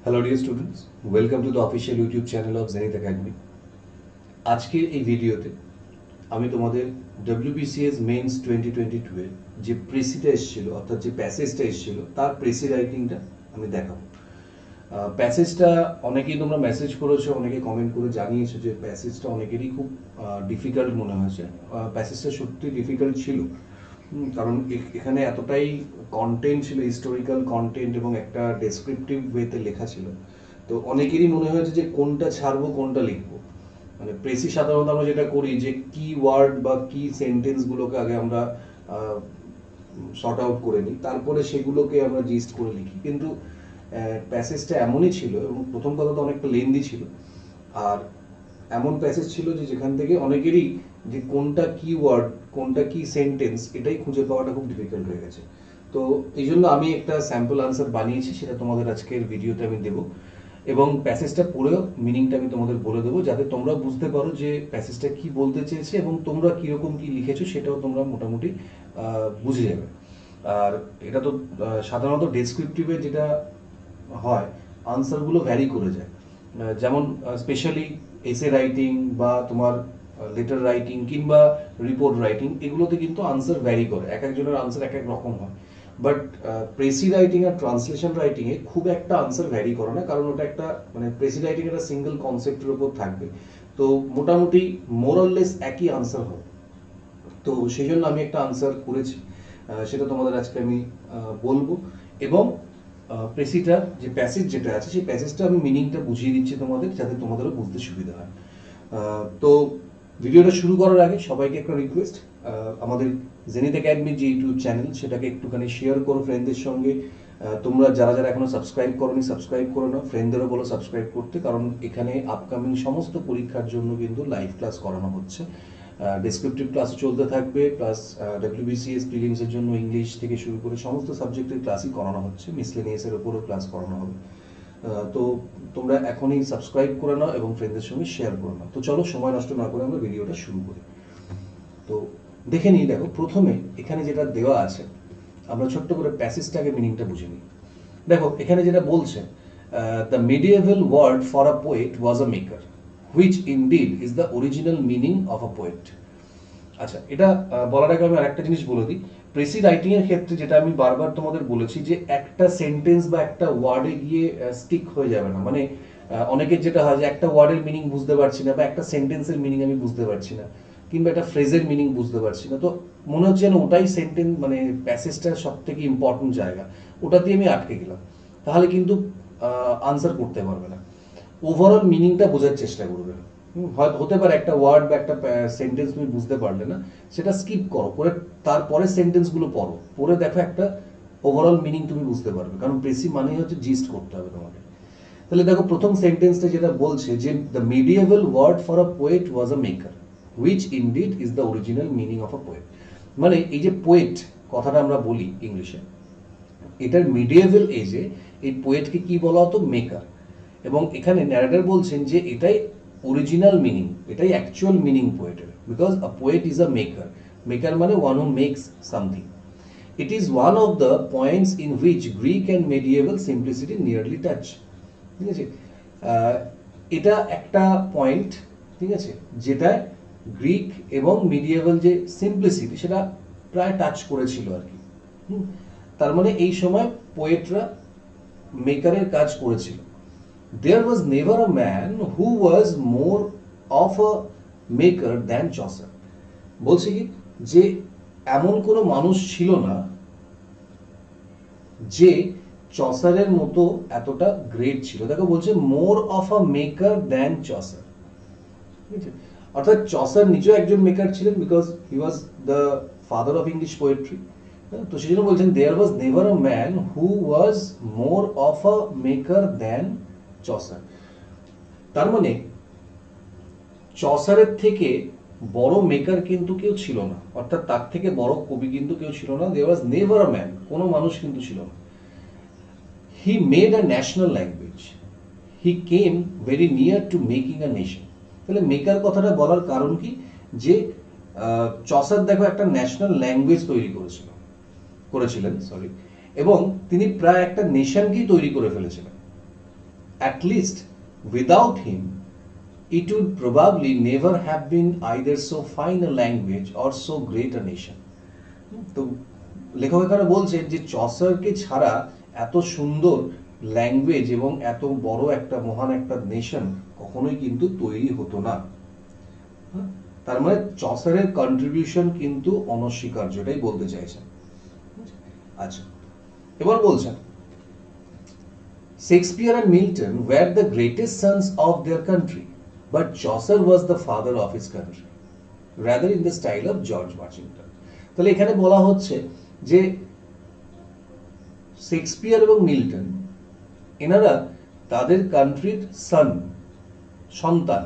Hello dear students, welcome to the official YouTube channel of Zenith Academy. আজকের এই ভিডিওতে আমি তোমাদের wbcs মেইনস 2022 এর যে প্রেসিটা এসেছিল অর্থাৎ যে প্যাসেজটা এসেছিল তার প্রেসি রাইটিংটা আমি দেখাবো। প্যাসেজটা অনেকেই তোমরা মেসেজ করেছো, অনেকে কমেন্ট করে জানিয়েছো যে প্যাসেজটা অনেকেরই খুব ডিফিকাল্ট মনে হয়েছে। প্যাসেজটা সত্যি ডিফিকাল্ট ছিল, কারণ এখানে এতটাই কন্টেন্ট ছিল, হিস্টোরিক্যাল কন্টেন্ট এবং একটা ডেসক্রিপটিভ ওয়েতে লেখা ছিল। তো অনেকেরই মনে হয়েছে যে কোনটা ছাড়বো কোনটা লিখবো। মানে প্রেসি সাধারণত আমরা যেটা করি যে কি ওয়ার্ড বা কি সেন্টেন্সগুলোকে আগে আমরা শর্ট আউট করে নিই, তারপরে সেগুলোকে আমরা জিস্ট করে লিখি। কিন্তু প্যাসেজটা এমনই ছিল এবং প্রথম কথা তো অনেকটা লেন্দি ছিল, আর এমন প্যাসেজ ছিল যে যেখান থেকে অনেকেরই যে কোনটা কি ওয়ার্ড কোনটা কি সেন্টেন্স এটাই খুঁজে পাওয়াটা খুব ডিফিকাল্ট হয়ে গেছে। তো এই জন্য আমি একটা স্যাম্পল আনসার বানিয়েছি, সেটা তোমাদের আজকের ভিডিওতে আমি দেবো এবং প্যাসেজটা পড়েও মিনিংটা আমি তোমাদের বলে দেবো, যাতে তোমরা বুঝতে পারো যে প্যাসেজটা কি বলতে চেয়েছে এবং তোমরা কীরকম কি লিখেছো সেটাও তোমরা মোটামুটি বুঝে যাবে। আর এটা তো সাধারণত ডেসক্রিপটিভে যেটা হয় আনসারগুলো ভ্যারি করে যায়, যেমন স্পেশালি এসে রাইটিং বা তোমার লেটার রাইটিং কিংবা রিপোর্ট রাইটিং, এগুলোতে কিন্তু আনসার ভ্যারি করে, এক একজনের আনসার এক এক রকম হয়। বাট প্রেসি রাইটিং আর ট্রান্সলেশন রাইটিংয়ে খুব একটা আনসার ভ্যারি করে না, কারণ ওটা একটা মানে প্রেসি রাইটিং একটা সিঙ্গেল কনসেপ্টের উপর থাকবে, তো মোটামুটি মোরলেস একই আনসার হবে। তো সেই জন্য আমি একটা আনসার করেছি, সেটা তোমাদের আজকে আমি বলবো এবং প্রেসিটার যে প্যাসেজ যেটা আছে সেই প্যাসেজটা আমি মিনিংটা বুঝিয়ে দিচ্ছি তোমাদের, যাতে তোমাদেরও বুঝতে সুবিধা হয়। তো ভিডিওটা শুরু করার আগে সবাইকে একটা রিকোয়েস্ট, আমাদের জেনিথ একাডেমির যে ইউটিউব চ্যানেল সেটাকে একটুখানি শেয়ার করো ফ্রেন্ডদের সঙ্গে। তোমরা যারা যারা এখনো সাবস্ক্রাইব করোনি সাবস্ক্রাইব করে নাও, ফ্রেন্ডদেরও বলো সাবস্ক্রাইব করতে, কারণ এখানে আপকামিং সমস্ত পরীক্ষার জন্য কিন্তু লাইভ ক্লাস করানো হচ্ছে। ডেসক্রিপটিভ ক্লাস চলতে থাকবে, প্লাস wbcs প্রিলিমসের জন্য ইংলিশ থেকে শুরু করে সমস্ত সাবজেক্টের ক্লাসই করানো হচ্ছে, মিসলেনিয়াসের উপরও ক্লাস করানো হবে। তো তোমরা এখনই সাবস্ক্রাইব করে নাও এবং ফ্রেন্ডদের সঙ্গে শেয়ার করে নাও। তো চলো সময় নষ্ট না করে আমরা ভিডিওটা শুরু করি। তো দেখে নিই, দেখো প্রথমে এখানে যেটা দেওয়া আছে আমরা ছোট্ট করে প্যাসেজটাকে মিনিংটা বুঝে নিই। দেখো এখানে যেটা বলছে, the medieval word for a poet was a maker, which indeed is the original meaning of a poet. আচ্ছা, এটা বলার আগে আমি আরেকটা জিনিস বলে দিই। প্রেসি রাইটিং এর ক্ষেত্রে যেটা আমি বারবার তোমাদের বলেছি যে একটা সেন্টেন্স বা একটা ওয়ার্ডে গিয়ে স্টিক হয়ে যাবে না। মানে অনেকের যেটা হয় যে একটা ওয়ার্ডের মিনিং বুঝতে পারছি না বা একটা সেন্টেন্সের মিনিং আমি বুঝতে পারছি না কিংবা একটা ফ্রেজের মিনিং বুঝতে পারছি না, তো মনে হচ্ছে যেন ওটাই সেন্টেন্স মানে প্যাসেজটার সব থেকে ইম্পর্টেন্ট জায়গা, ওটাতে আমি আটকে গেলাম, তাহলে কিন্তু আনসার করতে পারবে না। ওভারঅল মিনিংটা বোঝার চেষ্টা করবে। হতে পারে একটা ওয়ার্ড বা একটা সেন্টেন্স তুমি বুঝতে পারলে না, সেটা স্কিপ করো, করে তারপরে সেন্টেন্সগুলো পড়ো, পড়ে দেখো একটা ওভারঅল মিনিং তুমি বুঝতে পারবে, কারণ প্রেসি মানে হচ্ছে জিস্ট করতে হবে তোমাকে। তাহলে দেখো প্রথম সেন্টেন্সটা যেটা বলছে যে the medieval word for a poet was a maker, which indeed is the original meaning of a poet. মানে এই যে পোয়েট কথাটা আমরা বলি ইংলিশে, এটার মিডিয়েভাল এজে এই পোয়েটকে কি বলা হতো? মেকার। এবং এখানে ন্যারেটর বলছেন যে এটাই অরিজিনাল মিনিং, এটাই অ্যাকচুয়াল মিনিং পোয়েটের, because a poet is a maker. Maker মানে one who makes something. It is one of the points in which Greek and medieval simplicity nearly touch. ঠিক আছে, এটা একটা পয়েন্ট, ঠিক আছে, যেটা গ্রিক এবং মিডিয়েভাল যে সিম্পলিসিটি সেটা প্রায় টাচ করেছিল আর কি। তার মানে এই সময় পোয়েটরা মেকারের কাজ করেছিল। There was never a man who was more of a maker than Chaucer. বলছে কি যে এমন কোনো মানুষ ছিল না যে চসারের মতো এতটা গ্রেট ছিল। দেখো বলছে more of a maker than Chaucer, ঠিক আছে, অর্থাৎ চসার নিজেও একজন মেকার ছিলেন, because he was the father of English poetry. তো সেই জন্য বলছেন there was never a man who was more of a maker than Chaucer. তার মানে চসারের থেকে বড় মেকার কিন্তু কেউ ছিল না, অর্থাৎ তার থেকে বড় কবি কিন্তু কেউ ছিল না। দেয়ার ওয়াজ নেভার আ ম্যান, কোনো মানুষ কিন্তু ছিল না। He made a national language, he came very near to making a nation. তাহলে মেকার কথাটা বলার কারণ কি, যে চসার দেখো একটা ন্যাশনাল ল্যাঙ্গুয়েজ তৈরি করেছিলেন এবং তিনি প্রায় একটা নেশনকেই তৈরি করে ফেলেছিলেন। at least without him it would probably never have been either so fine a language or so great a nation. তো লেখক এখানে বলছেন যে চসারকে ছাড়া এত সুন্দর ল্যাঙ্গুয়েজ এবং এত বড় একটা মহান একটা নেশন কখনোই কিন্তু তৈরি হতো না। তার মানে চসারের কন্ট্রিবিউশন কিন্তু অনস্বীকার্য, এটাই বলতে চাইছেন। আচ্ছা, এবার বলছেন Shakespeare and Milton were the greatest sons of their country, but Chaucer was the father of his country, rather in the style of George Washington. তাহলে এখানে বলা হচ্ছে যে শেক্সপিয়ার এবং মিল্টন এনারা তাদের কান্ট্রির সন্তান,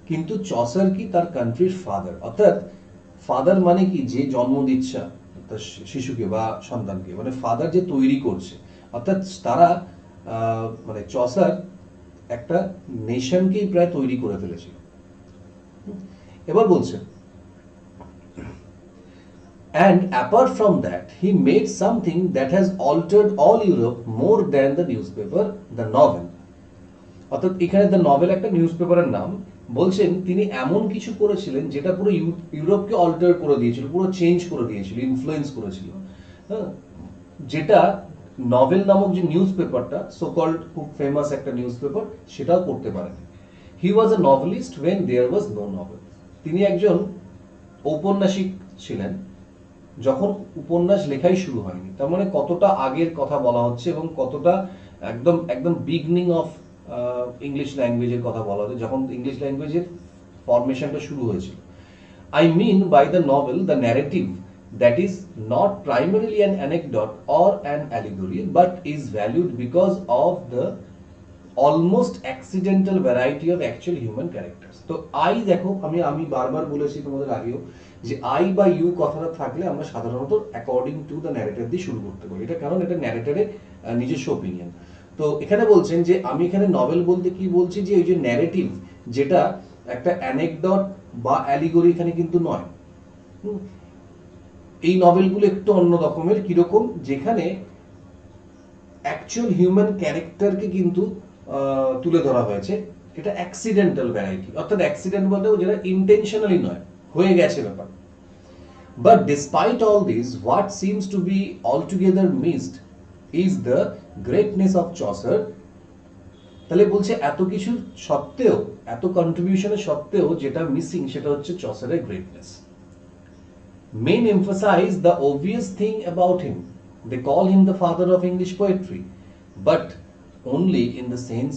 কিন্তু চসার কি তার কান্ট্রির ফাদার। অর্থাৎ ফাদার মানে কি, যে জন্ম দিচ্ছে তার শিশুকে বা সন্তানকে, মানে ফাদার যে তৈরি করছে। অর্থাৎ তারা মানে চসার একটা নেশনকেই প্রায় তৈরি করে ফেলেছিল। এবার বলছে and apart from that he made something that has altered all Europe more than the newspaper, the novel. অর্থাৎ এখানে দ্য নভেল একটা নিউজ পেপারের নাম। বলছেন তিনি এমন কিছু করেছিলেন যেটা পুরো ইউরোপকে অল্টার করে দিয়েছিল, পুরো চেঞ্জ করে দিয়েছিল, ইনফ্লুয়েন্স করেছিল। যেটা নভেল নামক যে নিউজ পেপারটা, সো কল্ড খুব ফেমাস একটা নিউজ পেপার, সেটাও করতে পারেনি। He was a novelist when there was no novel. তিনি একজন ঔপন্যাসিক ছিলেন যখন উপন্যাস লেখাই শুরু হয়নি। তার মানে কতটা আগের কথা বলা হচ্ছে এবং কতটা একদম বিগনিং অফ ইংলিশ ল্যাঙ্গুয়েজের কথা বলা হচ্ছে, যখন ইংলিশ ল্যাঙ্গুয়েজের ফরমেশনটা শুরু হয়েছিল। I mean by the novel the narrative that is not primarily an anecdote or an allegory but is valued because of the almost accidental variety of actual human characters. তো I দেখো, আমি বারবার বলেছি তোমাদের আগেও যে আই বা you কথাটা থাকলে আমরা সাধারণত অ্যাকর্ডিং টু দ্য ন্যারেটর দিয়ে শুরু করতে পারি। এটা কারণ এটা ন্যারেটরের নিজস্ব ওপিনিয়ন। তো এখানে বলছেন যে আমি এখানে নভেল বলতে কি বলছি, যে ওই যে ন্যারেটিভ, যেটা একটা অ্যানেকডট বা অ্যালিগরি এখানে কিন্তু নয়। এই নভেলগুলো একটু অন্য রকমের, কিরকম, যেখানে অ্যাকচুয়াল হিউম্যান ক্যারেক্টারকে কিন্তু তুলে ধরা হয়েছে। এটা অ্যাক্সিডেন্টাল ভ্যারাইটি, অর্থাৎ অ্যাক্সিডেন্ট বলতে যেটা ইন্টেনশনালি নয়, হয়ে গেছে ব্যাপার। But despite all this, what seems to be altogether missed is the greatness of Chaucer. তাহলে বলছে এত কিছু সত্ত্বেও, এত কন্ট্রিবিউশনের সত্ত্বেও যেটা মিসিং সেটা হচ্ছে চসারের greatness. Men emphasize the obvious thing about him. They call him the father of English poetry, but only in the sense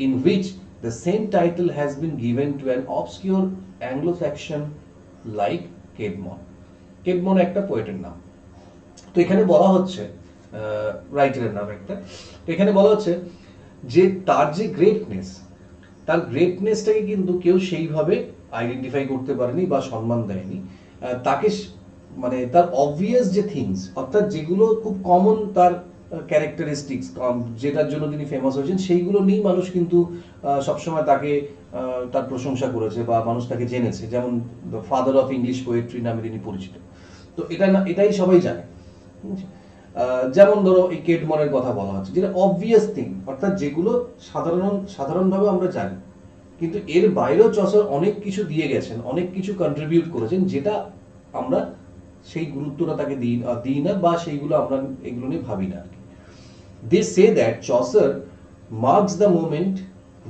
in which the same title has been given to an obscure Anglo-Saxon like Caedmon. Caedmon একটা পোয়েটের নাম। তো এখানে বলা হচ্ছে রাইটারের নাম একটা। তো এখানে বলা হচ্ছে যে তার যে গ্রেটনেস, তার গ্রেটনেসটাকে কিন্তু কেউ সেইভাবে আইডেন্টিফাই করতে পারেনি বা সম্মান দেয়নি। তাকে মানে তার অবভিয়াস যে থিংস, অর্থাৎ যেগুলো খুব কমন তার ক্যারেক্টারিস্টিক্স, যেটার জন্য তিনি ফেমাস হয়েছেন, সেইগুলো নিয়েই মানুষ কিন্তু সবসময় তাকে তার প্রশংসা করেছে বা মানুষ তাকে জেনেছে। যেমন the father of English poetry নামে তিনি পরিচিত। তো এটাই সবাই জানে। যেমন ধরো এই কেডমনের কথা বলা হচ্ছে, যেটা অবভিয়াস থিং, অর্থাৎ যেগুলো সাধারণভাবে আমরা জানি, কিন্তু এর বাইরেও চসার অনেক কিছু দিয়ে গেছেন, অনেক কিছু কন্ট্রিবিউট করেছেন, যেটা আমরা সেই গুরুত্বটা তাকে দিই না বা সেইগুলো আমরা এগুলো নিয়ে ভাবি না। They say that Chaucer marks the moment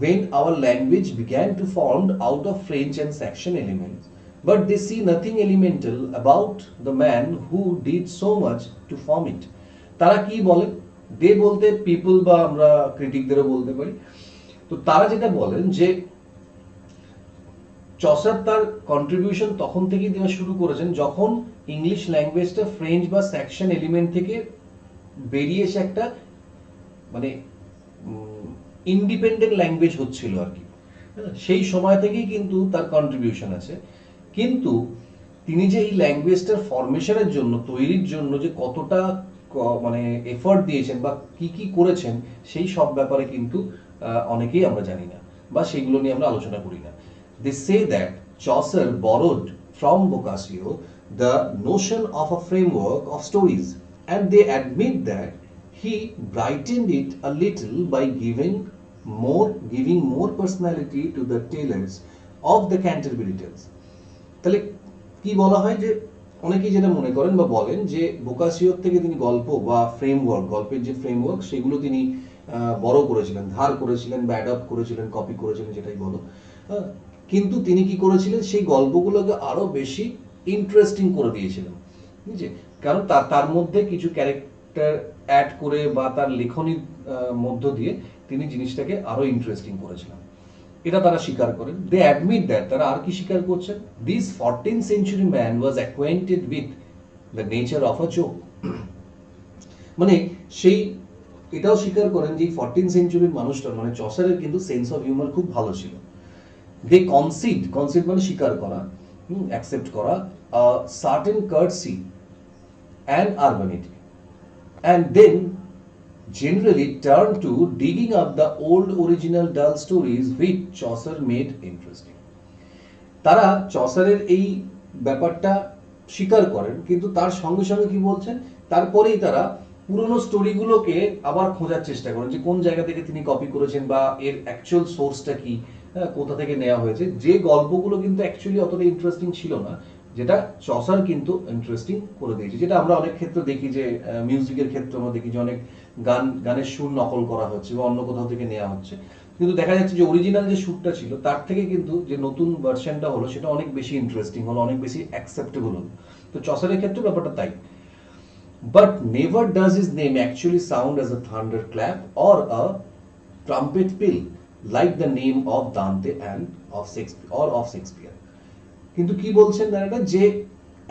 when our language began to form out of French and Saxon elements, but they see nothing elemental about the man who did so much to form it. তারা কি বলে? দে বলতে people বা আমরা ক্রিটিকদেরও বলতে পারি। তো তারা যেটা বলেন যে চসার তার কন্ট্রিবিউশন তখন থেকেই দেওয়া শুরু করেছেন যখন ইংলিশ ল্যাঙ্গুয়েজটা ফ্রেঞ্চ বা স্যাকশন এলিমেন্ট থেকে বেরিয়ে এসে একটা মানে ইন্ডিপেন্ডেন্ট ল্যাঙ্গুয়েজ হচ্ছিল আর কি। সেই সময় থেকেই কিন্তু তার কন্ট্রিবিউশন আছে। কিন্তু তিনি যে এই ল্যাঙ্গুয়েজটার ফরমেশনের জন্য, তৈরির জন্য যে কতটা মানে এফোর্ট দিয়েছেন বা কি করেছেন, সেই সব ব্যাপারে কিন্তু অনেকেই আমরা জানি না বা সেইগুলো নিয়ে আমরা আলোচনা করি না। They say that Chaucer borrowed from Boccaccio the notion of a framework of stories, and they admit that he brightened it a little by giving more personality to the tales of the Canterbury Tales. তাহলে কি বলা হয় যে অনেকেই যেটা মনে করেন বা বলেন যে বোকাসিওর থেকে তিনি গল্প বা ফ্রেমওয়ার্ক, গল্পের যে ফ্রেমওয়ার্ক সেগুলো তিনি বড় করেছিলেন, ধার করেছিলেন বা অ্যাডপ্ট করেছিলেন, কপি করেছিলেন, যেটাই বলো। কিন্তু তিনি কি করেছিলেন, সেই গল্পগুলোকে আরো বেশি ইন্টারেস্টিং করে দিয়েছিলেন, বুঝছে? কারণ তার মধ্যে কিছু ক্যারেক্টার অ্যাড করে বা তার লেখনীর মধ্য দিয়ে তিনি জিনিসটাকে আরো ইন্টারেস্টিং করেছিলেন। এটা তারা স্বীকার করেন। দে অ্যাডমিট দ্যাট, তারা আর কি স্বীকার করছেন, this 14th century man was acquainted with the nature of a joke। মানে সেই এটাও স্বীকার করেন যে 14th century মানুষটার মানে চসারের কিন্তু সেন্স অফ হিউমার খুব ভালো ছিল। দে কনসিড মানে স্বীকার করা, অ্যাকসেপ্ট করা certain courtesy and urbanity, and then generally turn to digging up the old original dull stories which Chaucer made interesting। তারা চসারের এই ব্যাপারটা স্বীকার করেন, কিন্তু তার সঙ্গে সঙ্গে কি বলছেন, তারপরেই তারা পুরনো স্টোরিগুলোকে আবার খোঁজার চেষ্টা করেন যে কোন জায়গা থেকে তিনি কপি করেছেন বা এর অ্যাকচুয়াল সোর্সটা কি, কোথা থেকে নেওয়া হয়েছে। যে গল্পগুলো কিন্তু অ্যাকচুয়ালি অতটা ইন্টারেস্টিং ছিল না, যেটা চসার কিন্তু ইন্টারেস্টিং করে দিয়েছে। যেটা আমরা অনেক ক্ষেত্রে দেখি যে মিউজিকের ক্ষেত্রে আমরা দেখি যে অনেক গানের সুর নকল করা হচ্ছে বা অন্য কোথাও থেকে নেওয়া হচ্ছে, কিন্তু দেখা যাচ্ছে যে অরিজিনাল যে সুরটা ছিল তার থেকে কিন্তু যে নতুন ভার্সনটা হলো সেটা অনেক বেশি ইন্টারেস্টিং হলো, অনেক বেশি অ্যাকসেপ্টেবল হলো। তো চসারের ক্ষেত্রে ব্যাপারটা তাই। But never does his name actually sound as a thunderclap or a trumpet peal like the name of Dante and of Shakespeare। কিন্তু কি বলছেন দাঁড়াটা, যে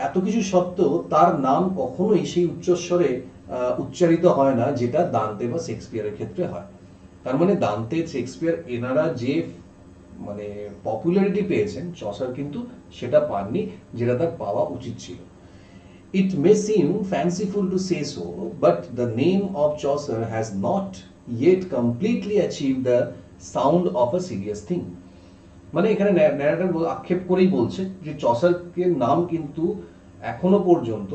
এত কিছু সত্ত্বেও তার নাম কখনোই সেই উচ্চস্বরে উচ্চারিত হয় না যেটা দান্তে বা শেক্সপিয়ারের ক্ষেত্রে হয়। তার মানে দান্তে, শেক্সপিয়ার এনারা যে মানে পপুলারিটি পেয়েছেন, চসার কিন্তু সেটা পাননি যেটা তার পাওয়া উচিত ছিল। It may seem fanciful to say so, but the name of Chaucer has not yet completely achieved the sound of a serious thing। মানে এখানে ন্যারেটর আক্ষেপ করেই বলছে যে চসারের নাম কিন্তু এখনো পর্যন্ত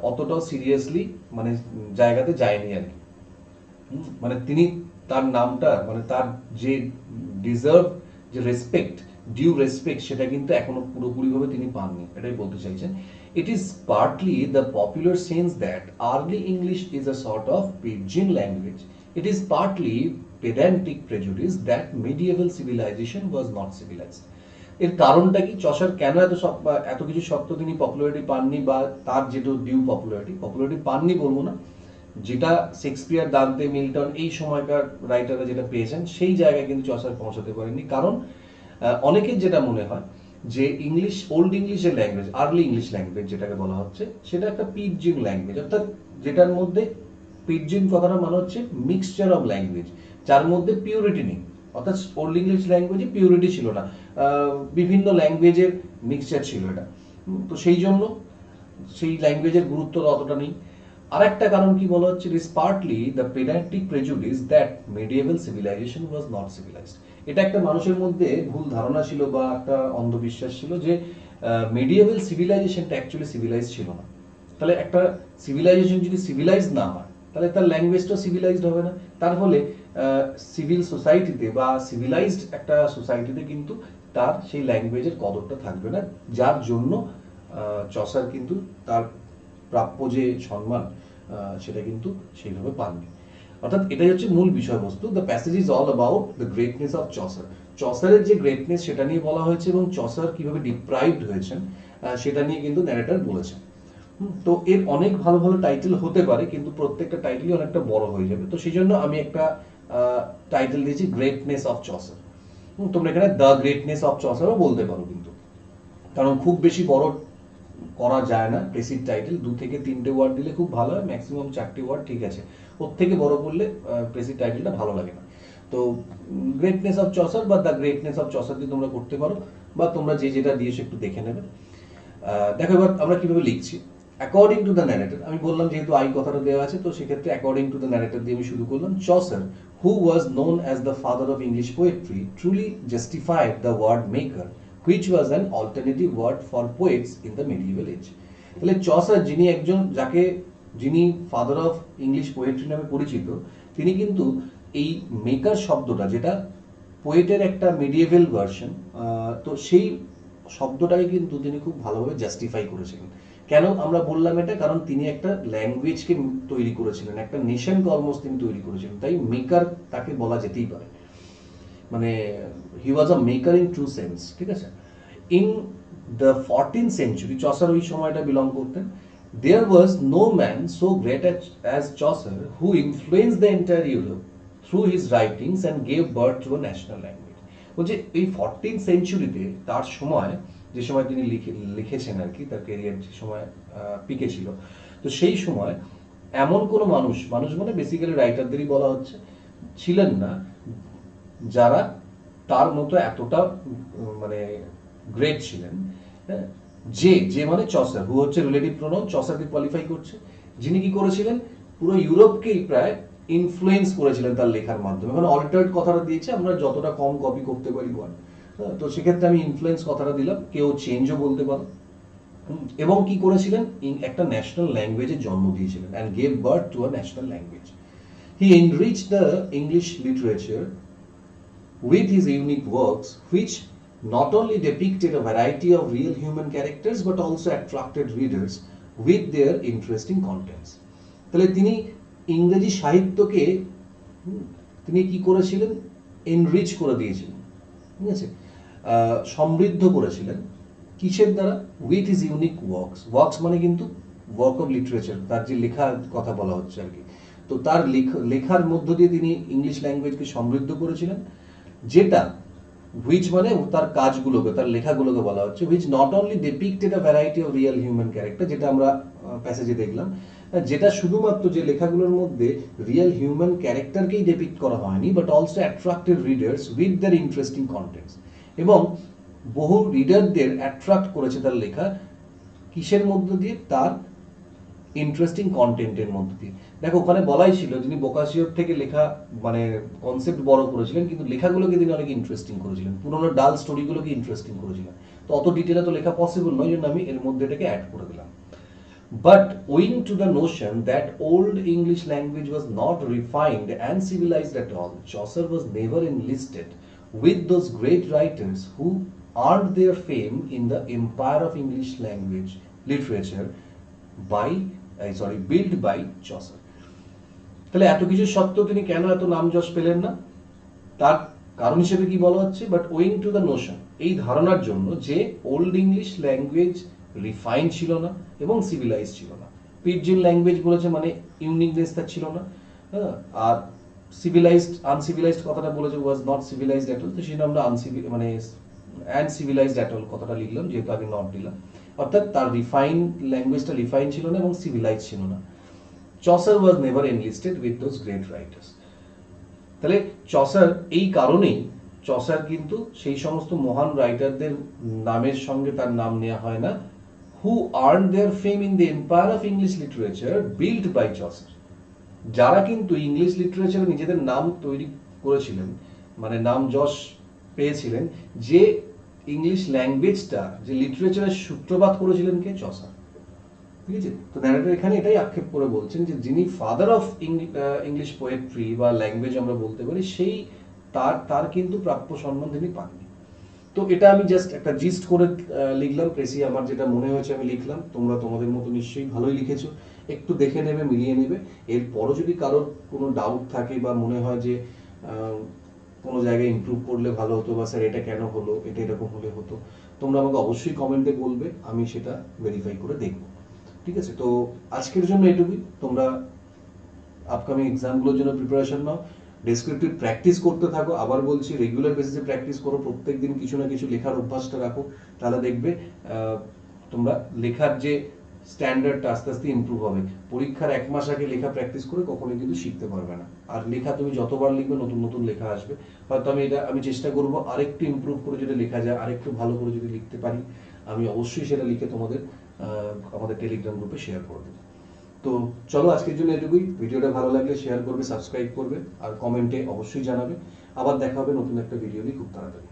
অতটাও সিরিয়াসলি মানে জায়গাতে যায়নি আর কি। মানে তিনি তার নামটা মানে তার যে ডিজার্ভ যে ডিউ রেসপেক্ট সেটা কিন্তু এখনো পুরোপুরিভাবে তিনি পাননি, এটাই বলতে চাইছেন। It is partly the popular sense that early English is a sort of pidgin language. It is partly pedantic prejudice that medieval civilization was not civilized। এর কারণটা কি, চসার কেন এত কিছু সত্ত্বেও তিনি পপুলারিটি পাননি বা তার যেটা ডিউ পপুলারিটি পাননি বলবো না, যেটা শেক্সপিয়ার, দান্তে, মিল্টন এই সময়কার রাইটাররা যেটা পেয়েছেন সেই জায়গায় কিন্তু চসার পৌঁছাতে পারেননি। কারণ অনেকের যেটা মনে হয় যে ইংলিশ, ওল্ড ইংলিশের ল্যাঙ্গুয়েজ, আর্লি ইংলিশ ল্যাঙ্গুয়েজ যেটাকে বলা হচ্ছে, সেটা একটা পিডজিন ল্যাঙ্গুয়েজ, অর্থাৎ যেটার মধ্যে পিডজিন কথাটা মানে হচ্ছে মিক্সচার অফ ল্যাঙ্গুয়েজ, যার মধ্যে পিউরিটি নেই। অর্থাৎ ওল্ড ইংলিশ ল্যাঙ্গুয়েজে পিউরিটি ছিল না, বিভিন্ন ল্যাঙ্গুয়েজের মিক্সচার ছিল এটা। তো সেই জন্য সেই ল্যাঙ্গুয়েজের গুরুত্ব অতটা নেই। আর একটা কারণ কি বলা হচ্ছে, is partly the pedantic prejudice that medieval civilisation was not civilised. এটা একটা মানুষের মধ্যে ভুল ধারণা ছিল বা একটা অন্ধবিশ্বাস ছিল যে মিডিয়েভাল সিভিলাইজেশনটা অ্যাকচুয়ালি সিভিলাইজ ছিল না। তাহলে একটা সিভিলাইজেশন যদি সিভিলাইজ না হয় তাহলে তার ল্যাঙ্গুয়েজটা সিভিলাইজড হবে না। তার ফলে সিভিল সোসাইটিতে বা সিভিলাইজড একটা সোসাইটিতে কিন্তু তার সেই ল্যাঙ্গুয়েজের কদরটা থাকবে না, যার জন্য চসার কিন্তু তার প্রাপ্য যে সম্মান সেটা কিন্তু সেইভাবে পাননি। অর্থাৎ এটাই হচ্ছে মূল বিষয়বস্তু। The passage is all about the greatness of Chaucer. চসারের যে গ্রেটনেস সেটা নিয়ে বলা হয়েছে এবং চসার কিভাবে ডিপ্রাইভড হয়েছেন সেটা নিয়ে কিন্তু ন্যারেটর বলেছেন। তো এর অনেক ভালো ভালো টাইটেল হতে পারে, কিন্তু প্রত্যেকটা টাইটেলই অনেকটা বড় হয়ে যাবে। তো সেই জন্য আমি একটা টাইটেল দিয়েছি গ্রেটনেস অফ চসার। তোমরা এখানে দ্য গ্রেটনেস অফ চসারও বলতে পারো, কিন্তু কারণ খুব বেশি বড় করা যায় না প্রেসিড টাইটেল, 2 থেকে 3টে ওয়ার্ড দিলে খুব ভালো হয়, ম্যাক্সিমাম 4টে ওয়ার্ড ঠিক আছে, ওর থেকে বড় করলে প্রেসিড টাইটেলটা ভালো লাগে না। তো গ্রেটনেস অফ চসার বা দ্য গ্রেটনেস অফ চসার দিয়ে তোমরা করতে পারো, বা তোমরা যে যেটা দিয়েছো একটু দেখে নেবে। দেখো এবার আমরা কিভাবে লিখছি। অ্যাকর্ডিং টু দ্য ন্যারেটর, আমি বললাম যেহেতু আই কথাটা দেওয়া আছে তো সেক্ষেত্রে অ্যাকর্ডিং টু দ্য ন্যারেটর দিয়ে আমি শুরু করলাম। Chaucer, who was known as the father of English poetry, truly justified the word maker, which was an alternative word for poets in the medieval age। তাহলে চসার, যিনি একজন যাকে যিনি father of English poetry নামে পরিচিত, তিনি কিন্তু এই মেকার শব্দটা, যেটা পোয়েটের একটা মিডিয়েভেল ভার্সন, তো সেই শব্দটাকে কিন্তু তিনি খুব ভালোভাবে জাস্টিফাই করেছিলেন। কেন আমরা বললাম এটা? কারণ তিনি একটা ল্যাঙ্গুয়েজকে তৈরি করেছিলেন, একটা নেশনকে অলমোস্ট তিনি তৈরি করেছিলেন, তাই মেকার তাকে বলা যেতেই পারে। মানে হি was a maker in true sense, ঠিক আছে। In the 14th century, Chaucer ওই সময়টা বিলং করতেন। There was no man so great as Chaucer who influenced the entire Europe through his writings and gave birth to a national language. বলছে এই 14th সেঞ্চুরিতে তার সময়, যে সময় তিনি লিখেছেন আর কি, তার ক্যারিয়ার যে সময় পিকে ছিল, তো সেই সময় এমন কোনো মানুষ মানে বেসিক্যালি রাইটারদেরই বলা হচ্ছে, ছিলেন না যারা তার মতো এতটা মানে গ্রেট ছিলেন। যে মানে চসার, হু হচ্ছে রিলেটিভ প্রোনাউন, চসারকে কোয়ালিফাই করছে, যিনি কি করেছিলেন, পুরো ইউরোপকেই প্রায় ইনফ্লুয়েন্স করেছিলেন তার লেখার মাধ্যমে। মানে অল্টারেট কথাটা দিয়েছে, আমরা যতটা কম কপি করতে পারি বল, তো সেক্ষেত্রে আমি ইনফ্লুয়েন্স কথাটা দিলাম, কেউ চেঞ্জও বলতে পারো। এবং কি করেছিলেন, একটা ন্যাশনাল ল্যাঙ্গুয়েজের জন্ম দিয়েছিলেন, and gave birth to a national language. He enriched the English literature with his unique works, which not only depicted a variety of real human characters but also attracted readers with their interesting contents. তাহলে তিনি ইংরেজি সাহিত্যকে তিনি কি করেছিলেন, enrich করে দিয়েছিলেন, ঠিক আছে, সমৃদ্ধ করেছিলেন। কিসের দ্বারা? উইথ হিজ ইউনিক ওয়ার্কস মানে কিন্তু ওয়ার্ক অফ লিটারেচার, তার যে লেখার কথা বলা হচ্ছে আর কি, তো তার লেখার মধ্য দিয়ে তিনি ইংলিশ ল্যাঙ্গুয়েজকে সমৃদ্ধ করেছিলেন, যেটা হুইচ মানে তার কাজগুলোকে, তার লেখাগুলোকে বলা হচ্ছে, which not only ডিপিক্টেড a variety of real human character, যেটা আমরা প্যাসেজে দেখলাম, যেটা শুধুমাত্র যে লেখাগুলোর মধ্যে রিয়েল হিউম্যান ক্যারেক্টারকেই ডিপিক্ট করা হয়নি, but also attracted readers with their interesting contents, এবং বহু রিডারদের অ্যাট্রাক্ট করেছে তার লেখা কিসের মধ্য দিয়ে, তার ইন্টারেস্টিং কন্টেন্টের মধ্যে দিয়ে। দেখো ওখানে বলাই ছিল যিনি বোকাসিওর থেকে লেখা মানে কনসেপ্ট বড় করেছিলেন, কিন্তু লেখাগুলোকে তিনি অনেক ইন্টারেস্টিং করেছিলেন, পুরোনো ডাল স্টোরিগুলোকে ইন্টারেস্টিং করেছিলেন। তো অত ডিটেলে তো লেখা পসিবল নয়, জন্য আমি এর মধ্যে এটাকে অ্যাড করে দিলাম। But owing to the notion that old English language was not refined and civilized at all, Chaucer was never enlisted with those great writers who earned their fame in the empire of English language literature built by Chaucer. তাহলে এত কিছু সত্ত্বেও তিনি কেন এত নাম যশ পেলেন না? তার কারণ হিসেবে কি বলা হচ্ছে? But owing to the Notion, এই ধারণার জন্য যে ওল্ড ইংলিশ ল্যাঙ্গুয়েজ রিফাইন ছিল না এবং সিভিলাইজ ছিল না। পিডজিন ল্যাঙ্গুয়েজ বলেছে মানে ইউনিকনেস তার ছিল না, আর সিভিলাইজড আনসিভিলাইজড কথাটা বলেছে ওয়াজ নট সিভিলাইজড অ্যাট অল, তো সেটা আমরা মানে আনসিভিলাইজড অ্যাট অল কথাটা লিখলাম, যেহেতু আগে নট দিলাম, অর্থাৎ তার ল্যাঙ্গুয়েজটা রিফাইন ছিল না এবং সিভিলাইজ ছিল না। Chaucer was never enlisted with those great writers. তাহলে চসার, এই কারণেই চসার কিন্তু সেই সমস্ত মহান রাইটারদের নামের সঙ্গে তার নাম নেওয়া হয় না, who earn their fame in the empire of English literature build by Chaucer, যারা কিন্তু ইংলিশ লিটারেচারে নিজেদের নাম তৈরি করেছিলেন, মানে নাম যশ পেয়েছিলেন, যে ইংলিশ ল্যাঙ্গুয়েজটা, যে লিটারেচারের সূত্রপাত করেছিলেন কে? চসার, ঠিক আছে। তো ন্যারেটর এখানে এটাই আক্ষেপ করে বলছেন যে যিনি ফাদার অফ ইংলিশ পোয়েট্রি বা ল্যাঙ্গুয়েজ আমরা বলতে পারি, সেই তার কিন্তু প্রাপ্য সম্মান তিনি পাননি। তো এটা আমি জাস্ট একটা জিস্ট করে লিখলাম, প্রেসি আমার যেটা মনে হয়েছে আমি লিখলাম, তোমরা তোমাদের মতো নিশ্চয়ই ভালোই লিখেছো, একটু দেখে নেবে, মিলিয়ে নেবে। এরপরও যদি কারোর কোনো ডাউট থাকে বা মনে হয় যে কোনো জায়গায় ইমপ্রুভ করলে ভালো হতো, বা স্যার এটা কেন হলো, এটা এরকম হলে হতো, তোমরা আমাকে অবশ্যই কমেন্টে বলবে, আমি সেটা ভেরিফাই করে দেখবো, ঠিক আছে। তো আজকের জন্য এটুকুই। তোমরা আপকামিং এক্সামগুলোর জন্য প্রিপারেশন নাও, ডেসক্রিপটিভ প্র্যাকটিস করতে থাকো। আবার বলছি, রেগুলার বেসিসে প্র্যাকটিস করো, প্রত্যেকদিন কিছু না কিছু লেখার অভ্যাসটা রাখো, তাহলে দেখবে তোমরা লেখার যে স্ট্যান্ডার্ডটা আস্তে আস্তে ইমপ্রুভ হবে। পরীক্ষার 1 মাস আগে লেখা প্র্যাকটিস করে কখনোই কিন্তু শিখতে পারবে না। আর লেখা তুমি যতবার লিখবে নতুন নতুন লেখা আসবে। হয়তো আমি চেষ্টা করবো আরেকটু ইমপ্রুভ করে যদি লেখা যায়, আরেকটু ভালো করে যদি লিখতে পারি, আমি অবশ্যই সেটা লিখে তোমাদের আমাদের টেলিগ্রাম গ্রুপে শেয়ার করে দেবো। তো চলো আজকের জন্য এটুকুই। ভিডিওটা ভালো লাগলে শেয়ার করবে, সাবস্ক্রাইব করবে, আর কমেন্টে অবশ্যই জানাবে। আবার দেখা হবে নতুন একটা ভিডিও নিয়ে খুব তাড়াতাড়ি।